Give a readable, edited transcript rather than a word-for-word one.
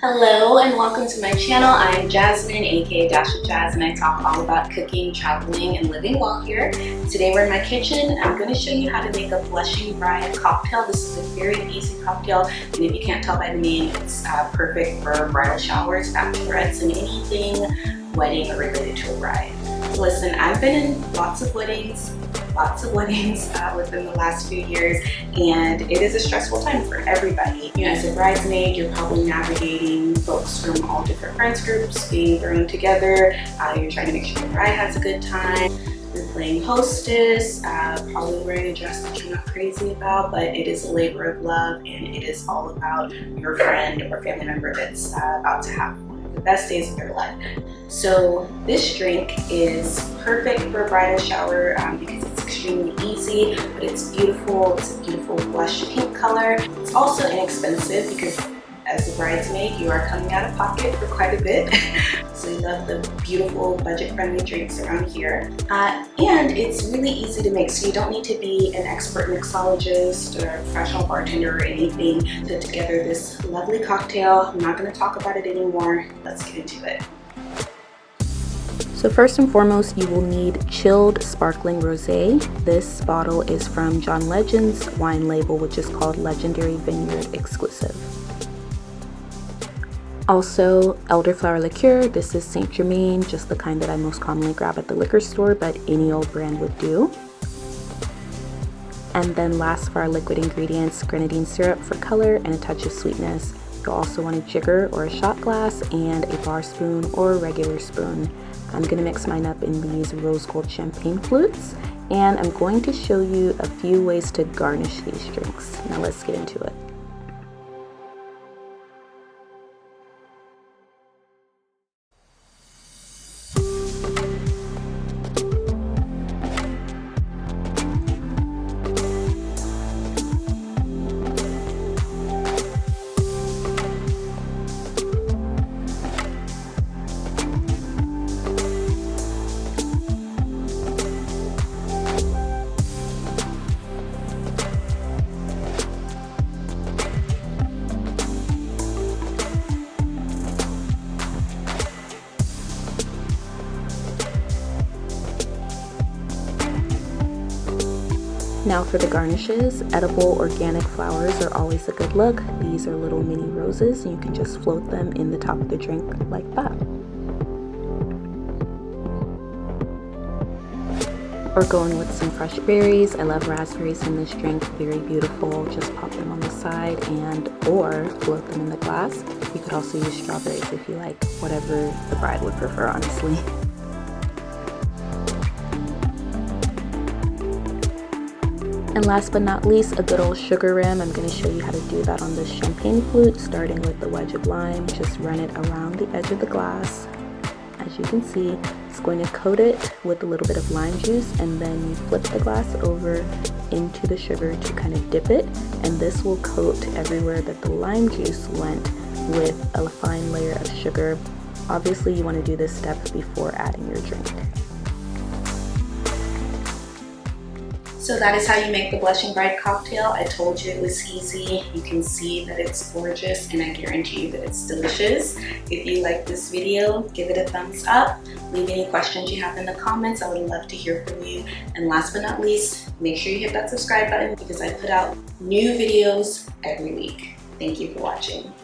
Hello and welcome to my channel. I'm Jasmine, aka Dash of Jazz, and I talk all about cooking, traveling, and living while here. Today we're in my kitchen. I'm going to show you how to make a blushing bride cocktail. This is a very easy cocktail, and if you can't tell by the name, it's perfect for bridal showers, bachelorettes, and anything wedding related to a bride. Listen, I've been in lots of weddings within the last few years, and it is a stressful time for everybody. You know, as a bridesmaid, you're probably navigating folks from all different friends groups being thrown together. You're trying to make sure the bride has a good time. You're playing hostess, probably wearing a dress that you're not crazy about, but it is a labor of love, and it is all about your friend or family member that's about to have one of the best days of their life. So this drink is perfect for a bridal shower because it's extremely easy, but it's beautiful. It's a beautiful blush pink color. It's also inexpensive because as a bridesmaid, you are coming out of pocket for quite a bit. So we love the beautiful budget-friendly drinks around here. And it's really easy to make, so you don't need to be an expert mixologist or a professional bartender or anything to put together this lovely cocktail. I'm not going to talk about it anymore. Let's get into it. So first and foremost, you will need chilled sparkling rosé. This bottle is from John Legend's wine label, which is called Legendary Vineyard Exclusive. Also, elderflower liqueur. This is Saint Germain, just the kind that I most commonly grab at the liquor store, but any old brand would do. And then last for our liquid ingredients, grenadine syrup for color and a touch of sweetness. You'll also want a jigger or a shot glass and a bar spoon or a regular spoon. I'm going to mix mine up in these rose gold champagne flutes, and I'm going to show you a few ways to garnish these drinks. Now let's get into it. Now for the garnishes, edible organic flowers are always a good look. These are little mini roses, and you can just float them in the top of the drink like that. Or going with some fresh berries. I love raspberries in this drink, very beautiful. Just pop them on the side and or float them in the glass. You could also use strawberries if you like, whatever the bride would prefer, honestly. And last but not least, a good old sugar rim. I'm going to show you how to do that on this champagne flute, starting with the wedge of lime. Just run it around the edge of the glass. As you can see, it's going to coat it with a little bit of lime juice, and then you flip the glass over into the sugar to kind of dip it, and this will coat everywhere that the lime juice went with a fine layer of sugar. Obviously, you want to do this step before adding your drink. So that is how you make the blushing bride cocktail. I told you it was easy. You can see that it's gorgeous, and I guarantee you that it's delicious. If you like this video, give it a thumbs up. Leave any questions you have in the comments. I would love to hear from you. And last but not least, make sure you hit that subscribe button because I put out new videos every week. Thank you for watching.